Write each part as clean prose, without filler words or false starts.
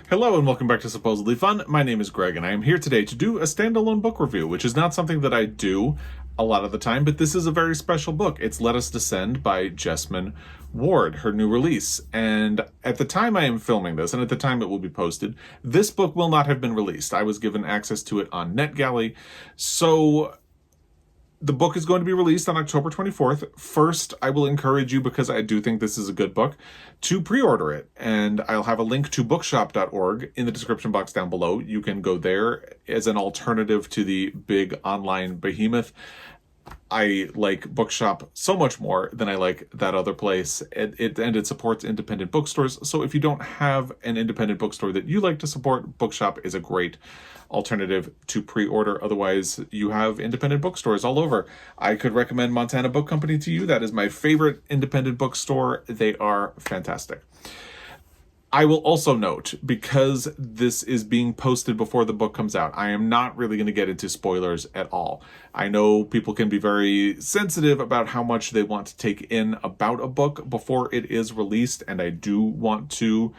Hello and welcome back to Supposedly Fun. My name is Greg and I am here today to do a standalone book review, which is not something that I do a lot of the time, but this is a very special book. It's Let Us Descend by Jesmyn Ward, her new release. And at the time I am filming this, and at the time it will be posted, this book will not have been released. I was given access to it on NetGalley, so the book is going to be released on October 24th. First, I will encourage you, because I do think this is a good book, to pre-order it. And I'll have a link to bookshop.org in the description box down below. You can go there as an alternative to the big online behemoth. I like Bookshop so much more than I like that other place. It supports independent bookstores. So if you don't have an independent bookstore that you like to support, Bookshop is a great alternative to pre-order. Otherwise, you have independent bookstores all over. I could recommend Montana Book Company to you. That is my favorite independent bookstore. They are fantastic. I will also note, because this is being posted before the book comes out, I am not really going to get into spoilers at all. I know people can be very sensitive about how much they want to take in about a book before it is released, and I do want to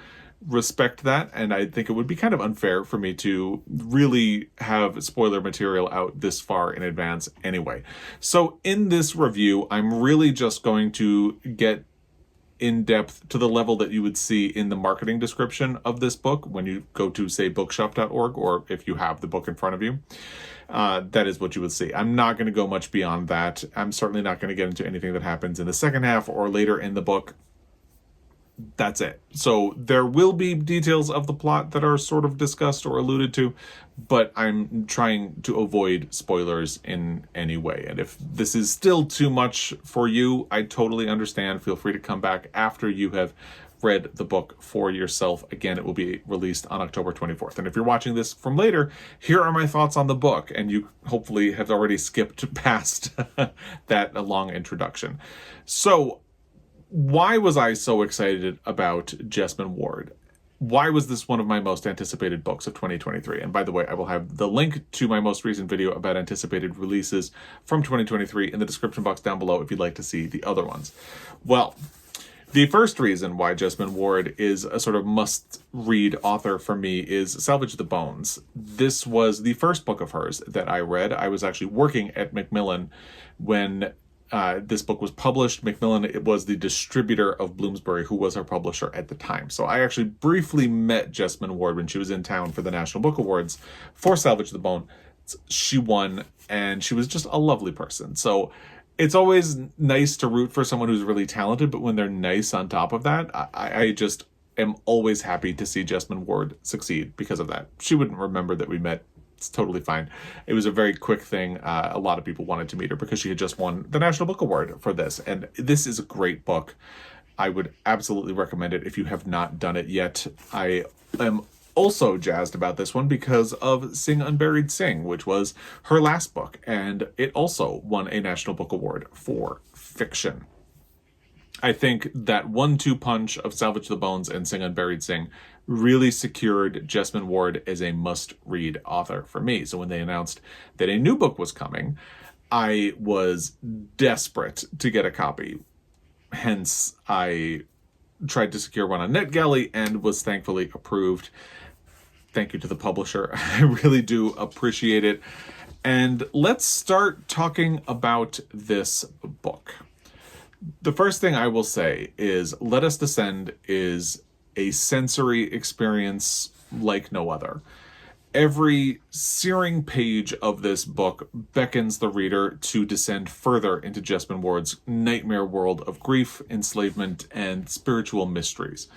respect that, and I think it would be kind of unfair for me to really have spoiler material out this far in advance anyway. So in this review, I'm really just going to get in depth to the level that you would see in the marketing description of this book when you go to, say, bookshop.org, or if you have the book in front of you. That is what you would see. I'm not going to go much beyond that. I'm certainly not going to get into anything that happens in the second half or later in the book. That's it. So there will be details of the plot that are sort of discussed or alluded to, but I'm trying to avoid spoilers in any way. And if this is still too much for you, I totally understand. Feel free to come back after you have read the book for yourself. Again, it will be released on October 24th. And if you're watching this from later, here are my thoughts on the book. And you hopefully have already skipped past that long introduction. So, why was I so excited about Jesmyn Ward? Why was this one of my most anticipated books of 2023? And by the way, I will have the link to my most recent video about anticipated releases from 2023 in the description box down below if you'd like to see the other ones. Well, the first reason why Jesmyn Ward is a sort of must-read author for me is Salvage the Bones. This was the first book of hers that I read. I was actually working at Macmillan when this book was published. Macmillan, it was the distributor of Bloomsbury, who was her publisher at the time. So I actually briefly met Jesmyn Ward when she was in town for the National Book Awards for Salvage the Bone. She won, and she was just a lovely person. So it's always nice to root for someone who's really talented, but when they're nice on top of that, I just am always happy to see Jesmyn Ward succeed because of that. She wouldn't remember that we met. It's totally fine. It was a very quick thing. A lot of people wanted to meet her because she had just won the National Book Award for this. And this is a great book. I would absolutely recommend it if you have not done it yet. I am also jazzed about this one because of Sing Unburied Sing, which was her last book. And it also won a National Book Award for fiction. I think that 1-2 punch of Salvage the Bones and Sing Unburied Sing really secured Jesmyn Ward as a must-read author for me. So when they announced that a new book was coming, I was desperate to get a copy. Hence, I tried to secure one on NetGalley and was thankfully approved. Thank you to the publisher. I really do appreciate it. And let's start talking about this book. The first thing I will say is Let Us Descend is a sensory experience like no other. Every searing page of this book beckons the reader to descend further into Jesmyn Ward's nightmare world of grief, enslavement, and spiritual mysteries.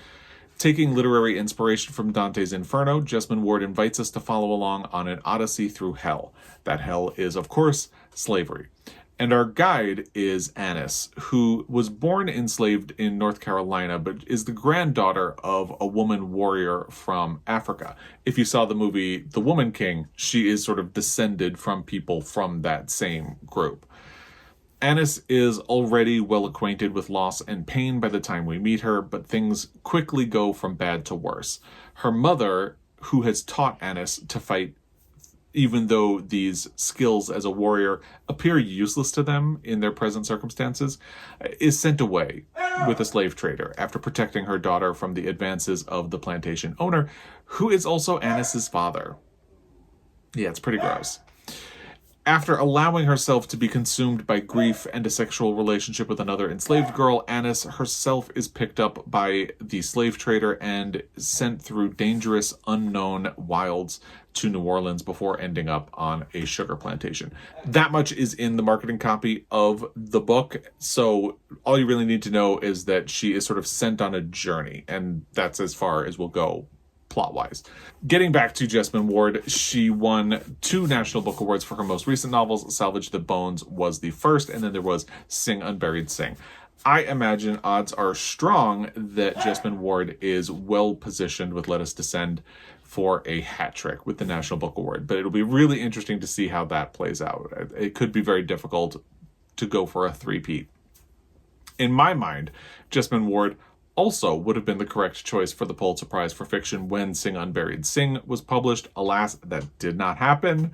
Taking literary inspiration from Dante's Inferno, Jesmyn Ward invites us to follow along on an odyssey through hell. That hell is, of course, slavery. And our guide is Annis, who was born enslaved in North Carolina, but is the granddaughter of a woman warrior from Africa. If you saw the movie The Woman King, she is sort of descended from people from that same group. Annis is already well acquainted with loss and pain by the time we meet her, but things quickly go from bad to worse. Her mother, who has taught Annis to fight even though these skills as a warrior appear useless to them in their present circumstances, is sent away with a slave trader after protecting her daughter from the advances of the plantation owner, who is also Annis's father. Yeah, it's pretty gross. After allowing herself to be consumed by grief and a sexual relationship with another enslaved girl, Annis herself is picked up by the slave trader and sent through dangerous, unknown wilds to New Orleans before ending up on a sugar plantation. That much is in the marketing copy of the book, so all you really need to know is that she is sort of sent on a journey, and that's as far as we'll go plot-wise. Getting back to Jesmyn Ward, she won 2 National Book Awards for her most recent novels. Salvage the Bones was the first, and then there was Sing Unburied Sing. I imagine odds are strong that Jesmyn Ward is well positioned with Let Us Descend for a hat trick with the National Book Award, but it'll be really interesting to see how that plays out. It could be very difficult to go for a three-peat. In my mind, Jesmyn Ward also would have been the correct choice for the Pulitzer Prize for Fiction when Sing Unburied Sing was published. Alas, that did not happen.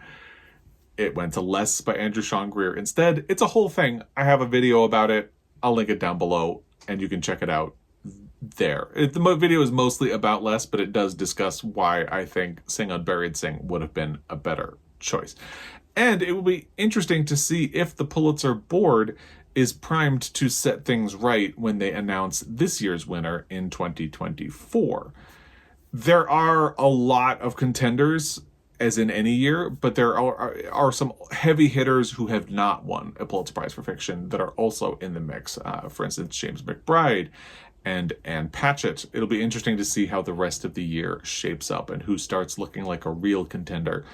It went to Less by Andrew Sean Greer instead. It's a whole thing. I have a video about it. I'll link it down below, and you can check it out there. The video is mostly about Less, but it does discuss why I think Sing Unburied Sing would have been a better choice. And it will be interesting to see if the Pulitzer board is primed to set things right when they announce this year's winner in 2024. There are a lot of contenders, as in any year, but there are some heavy hitters who have not won a Pulitzer Prize for Fiction that are also in the mix. For instance, James McBride and Ann Patchett. It'll be interesting to see how the rest of the year shapes up and who starts looking like a real contender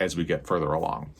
as we get further along.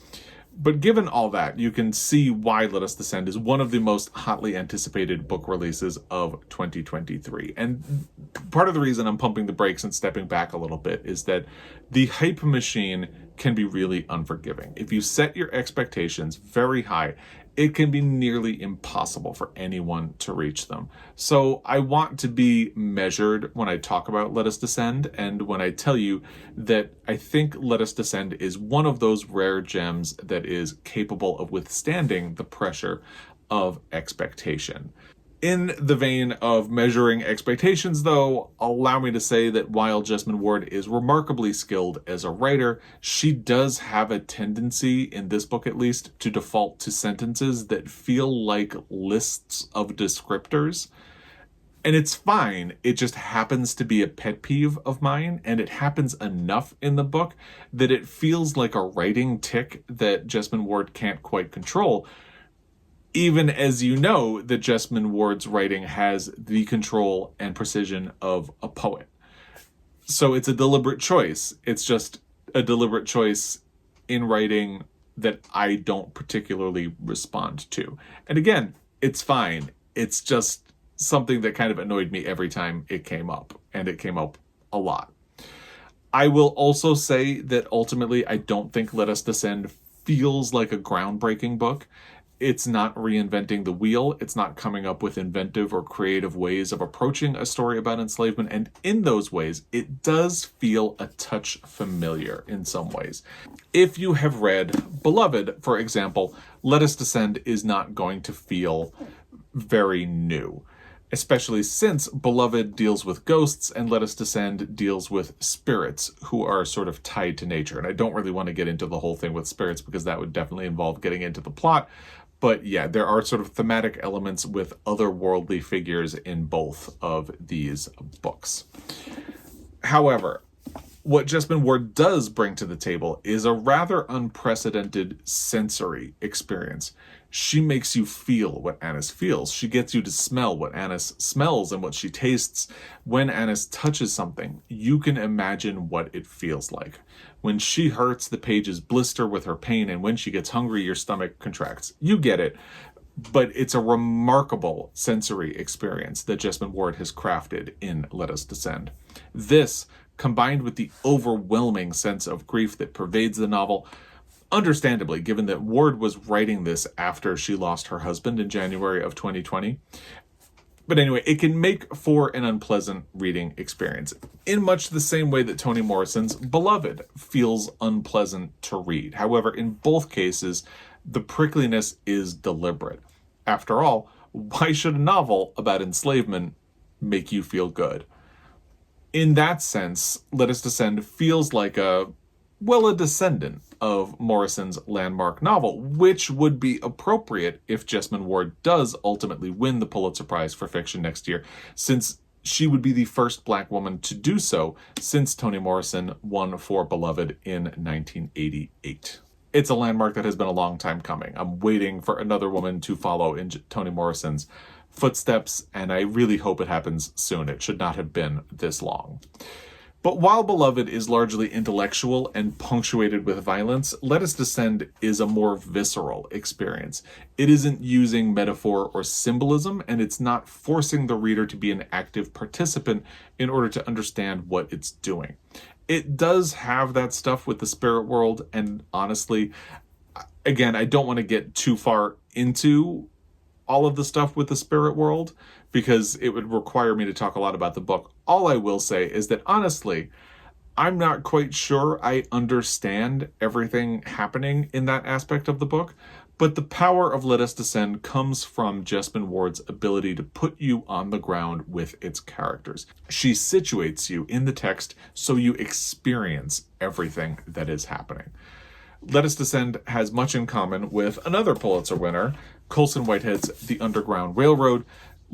But given all that, you can see why Let Us Descend is one of the most hotly anticipated book releases of 2023. And part of the reason I'm pumping the brakes and stepping back a little bit is that the hype machine can be really unforgiving. If you set your expectations very high, it can be nearly impossible for anyone to reach them. So I want to be measured when I talk about Let Us Descend, and when I tell you that I think Let Us Descend is one of those rare gems that is capable of withstanding the pressure of expectation. In the vein of measuring expectations, though, allow me to say that while Jesmyn Ward is remarkably skilled as a writer, she does have a tendency, in this book at least, to default to sentences that feel like lists of descriptors. And it's fine, it just happens to be a pet peeve of mine, and it happens enough in the book that it feels like a writing tick that Jesmyn Ward can't quite control, even as you know that Jesmyn Ward's writing has the control and precision of a poet. So it's a deliberate choice. It's just a deliberate choice in writing that I don't particularly respond to. And again, it's fine. It's just something that kind of annoyed me every time it came up, and it came up a lot. I will also say that ultimately I don't think Let Us Descend feels like a groundbreaking book. It's not reinventing the wheel. It's not coming up with inventive or creative ways of approaching a story about enslavement. And in those ways, it does feel a touch familiar in some ways. If you have read Beloved, for example, Let Us Descend is not going to feel very new, especially since Beloved deals with ghosts and Let Us Descend deals with spirits who are sort of tied to nature. And I don't really want to get into the whole thing with spirits because that would definitely involve getting into the plot. But yeah, there are sort of thematic elements with otherworldly figures in both of these books. However, what Jesmyn Ward does bring to the table is a rather unprecedented sensory experience. She makes you feel what Annis feels. She gets you to smell what Annis smells and what she tastes. When Annis touches something, you can imagine what it feels like. When she hurts, the pages blister with her pain, and when she gets hungry, your stomach contracts. You get it, but it's a remarkable sensory experience that Jesmyn Ward has crafted in Let Us Descend. This, combined with the overwhelming sense of grief that pervades the novel, understandably, given that Ward was writing this after she lost her husband in January of 2020, But anyway, it can make for an unpleasant reading experience in much the same way that Toni Morrison's Beloved feels unpleasant to read. However, in both cases, the prickliness is deliberate. After all, why should a novel about enslavement make you feel good? In that sense, Let Us Descend feels like a descendant of Morrison's landmark novel, which would be appropriate if Jesmyn Ward does ultimately win the Pulitzer Prize for fiction next year, since she would be the first Black woman to do so since Toni Morrison won for Beloved in 1988. It's a landmark that has been a long time coming. I'm waiting for another woman to follow in Toni Morrison's footsteps, and I really hope it happens soon. It should not have been this long. But while Beloved is largely intellectual and punctuated with violence, Let Us Descend is a more visceral experience. It isn't using metaphor or symbolism, and it's not forcing the reader to be an active participant in order to understand what it's doing. It does have that stuff with the spirit world, and honestly, again, I don't want to get too far into all of the stuff with the spirit world because it would require me to talk a lot about the book. All I will say is that honestly, I'm not quite sure I understand everything happening in that aspect of the book, but the power of Let Us Descend comes from Jesmyn Ward's ability to put you on the ground with its characters. She situates you in the text so you experience everything that is happening. Let Us Descend has much in common with another Pulitzer winner, Colson Whitehead's The Underground Railroad.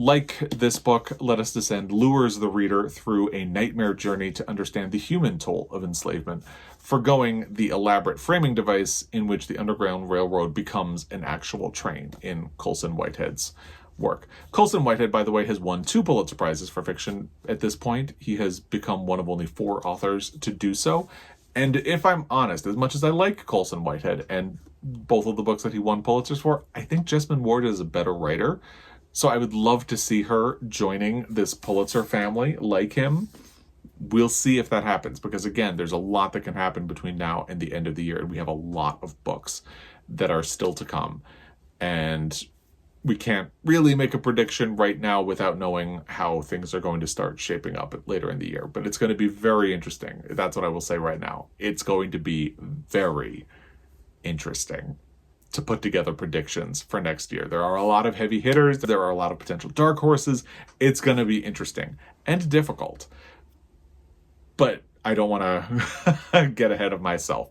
Like this book, Let Us Descend lures the reader through a nightmare journey to understand the human toll of enslavement, forgoing the elaborate framing device in which the Underground Railroad becomes an actual train in Colson Whitehead's work. Colson Whitehead, by the way, has won 2 Pulitzer Prizes for fiction at this point. He has become one of only 4 authors to do so. And if I'm honest, as much as I like Colson Whitehead and both of the books that he won Pulitzers for, I think Jesmyn Ward is a better writer. So I would love to see her joining this Pulitzer family like him. We'll see if that happens, because again, there's a lot that can happen between now and the end of the year, and we have a lot of books that are still to come. And we can't really make a prediction right now without knowing how things are going to start shaping up later in the year. But it's going to be very interesting. That's what I will say right now. It's going to be very interesting to put together predictions for next year. There are a lot of heavy hitters. There are a lot of potential dark horses. It's going to be interesting and difficult. But I don't want to get ahead of myself.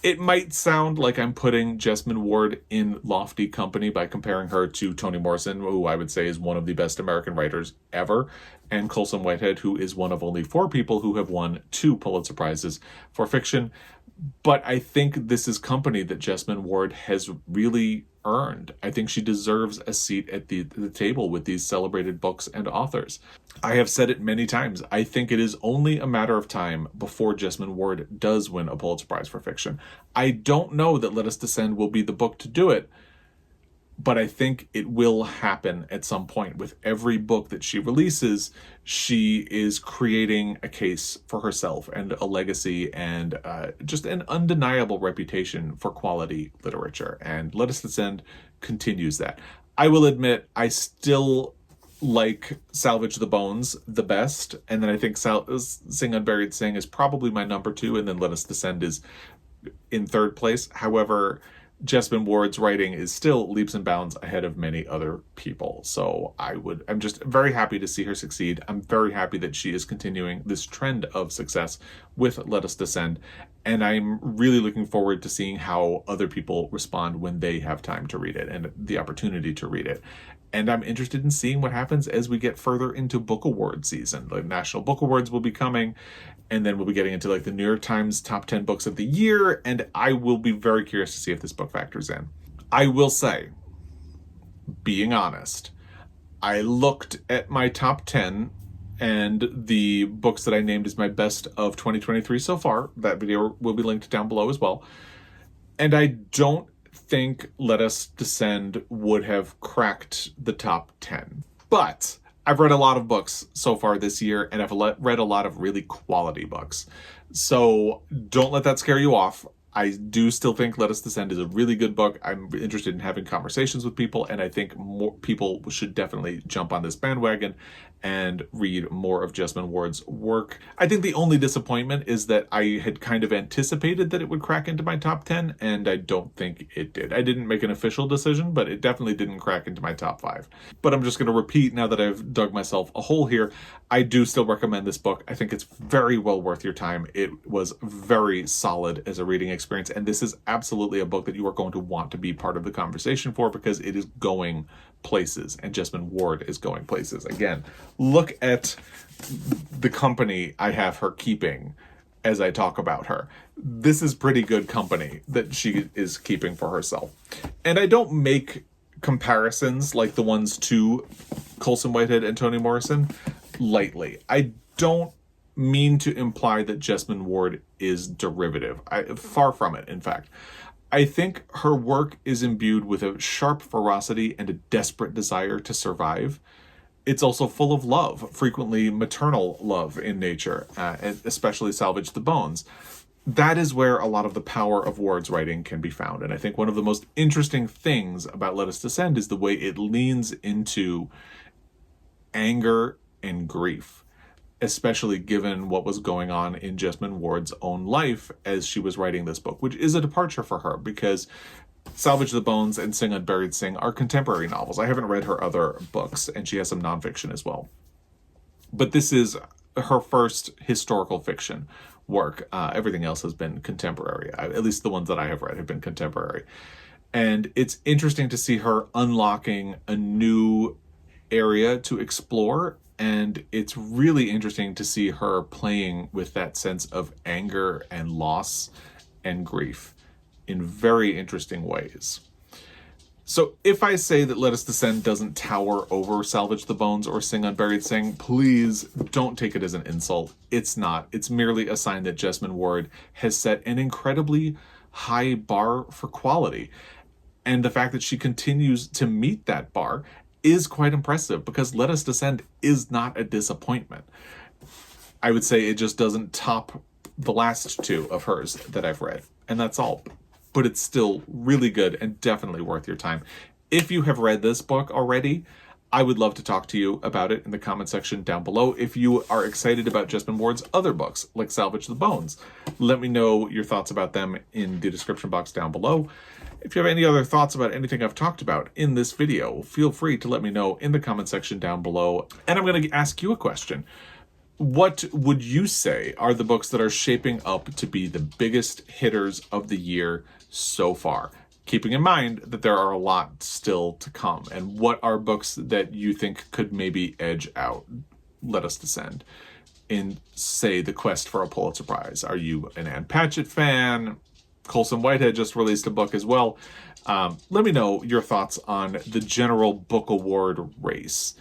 It might sound like I'm putting Jesmyn Ward in lofty company by comparing her to Toni Morrison, who I would say is one of the best American writers ever, and Colson Whitehead, who is one of only 4 people who have won 2 Pulitzer Prizes for fiction. But I think this is company that Jesmyn Ward has really earned. I think she deserves a seat at the table with these celebrated books and authors. I have said it many times. I think it is only a matter of time before Jesmyn Ward does win a Pulitzer Prize for fiction. I don't know that Let Us Descend will be the book to do it, but I think it will happen at some point. With every book that she releases, she is creating a case for herself and a legacy and just an undeniable reputation for quality literature. And Let Us Descend continues that. I will admit, I still like Salvage the Bones the best. And then I think Sing Unburied Sing is probably my number 2. And then Let Us Descend is in 3rd place. However, Jesmyn Ward's writing is still leaps and bounds ahead of many other people. So I'm just very happy to see her succeed. I'm very happy that she is continuing this trend of success with Let Us Descend. And I'm really looking forward to seeing how other people respond when they have time to read it and the opportunity to read it. And I'm interested in seeing what happens as we get further into book award season. The National Book Awards will be coming, and then we'll be getting into like the New York Times top 10 books of the year, and I will be very curious to see if this book factors in. I will say, being honest, I looked at my top 10 and the books that I named as my best of 2023 so far. That video will be linked down below as well. And I don't think Let Us Descend would have cracked the top 10. But I've read a lot of books so far this year, and I've read a lot of really quality books. So don't let that scare you off. I do still think Let Us Descend is a really good book. I'm interested in having conversations with people, and I think more people should definitely jump on this bandwagon and read more of Jesmyn Ward's work. I think the only disappointment is that I had kind of anticipated that it would crack into my top 10, and I don't think it did. I didn't make an official decision, but it definitely didn't crack into my top 5. But I'm just going to repeat, now that I've dug myself a hole here, I do still recommend this book. I think it's very well worth your time. It was very solid as a reading experience, and this is absolutely a book that you are going to want to be part of the conversation for, because it is going places, and Jesmyn Ward is going places. Again, look at the company I have her keeping as I talk about her. This is pretty good company that she is keeping for herself. And I don't make comparisons like the ones to Colson, Whitehead, and Toni Morrison lightly. I don't mean to imply that Jesmyn Ward is derivative. Far from it, in fact. I think her work is imbued with a sharp ferocity and a desperate desire to survive. It's also full of love, frequently maternal love in nature, especially Salvage the Bones. That is where a lot of the power of Ward's writing can be found. And I think one of the most interesting things about Let Us Descend is the way it leans into anger and grief, especially given what was going on in Jesmyn Ward's own life as she was writing this book, which is a departure for her, because Salvage the Bones and Sing Unburied Sing are contemporary novels. I haven't read her other books, and she has some nonfiction as well. But this is her first historical fiction work. Everything else has been contemporary. At least the ones that I have read have been contemporary. And it's interesting to see her unlocking a new area to explore, and it's really interesting to see her playing with that sense of anger and loss and grief in very interesting ways. So if I say that Let Us Descend doesn't tower over Salvage the Bones or Sing Unburied Sing, please don't take it as an insult. It's not. It's merely a sign that Jesmyn Ward has set an incredibly high bar for quality. And the fact that she continues to meet that bar is quite impressive, because Let Us Descend is not a disappointment. I would say it just doesn't top the last two of hers that I've read, and that's all. But it's still really good and definitely worth your time. If you have read this book already, I would love to talk to you about it in the comment section down below. If you are excited about Jesmyn Ward's other books, like Salvage the Bones, let me know your thoughts about them in the description box down below. If you have any other thoughts about anything I've talked about in this video, feel free to let me know in the comment section down below. And I'm going to ask you a question. What would you say are the books that are shaping up to be the biggest hitters of the year so far? Keeping in mind that there are a lot still to come. And what are books that you think could maybe edge out Let Us Descend in, say, the quest for a Pulitzer Prize? Are you an Ann Patchett fan? Colson Whitehead just released a book as well. Let me know your thoughts on the general book award race.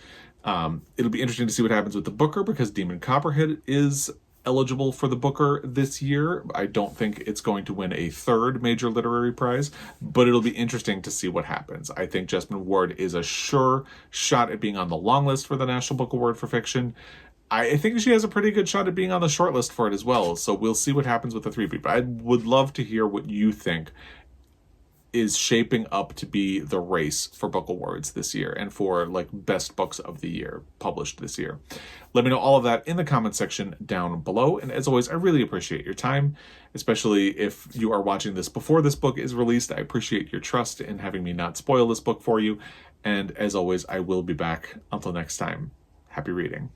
It'll be interesting to see what happens with the Booker, because Demon Copperhead is eligible for the Booker this year. I don't think it's going to win a third major literary prize, but it'll be interesting to see what happens. I think Jesmyn Ward is a sure shot at being on the long list for the National Book Award for Fiction. I think she has a pretty good shot at being on the short list for it as well, so we'll see what happens with the three-peat. But I would love to hear what you think is shaping up to be the race for book awards this year, and for like best books of the year published this year. Let me know all of that in the comment section down below. And as always, I really appreciate your time, especially if you are watching this before this book is released. I appreciate your trust in having me not spoil this book for you. And as always, I will be back. Until next time, happy reading.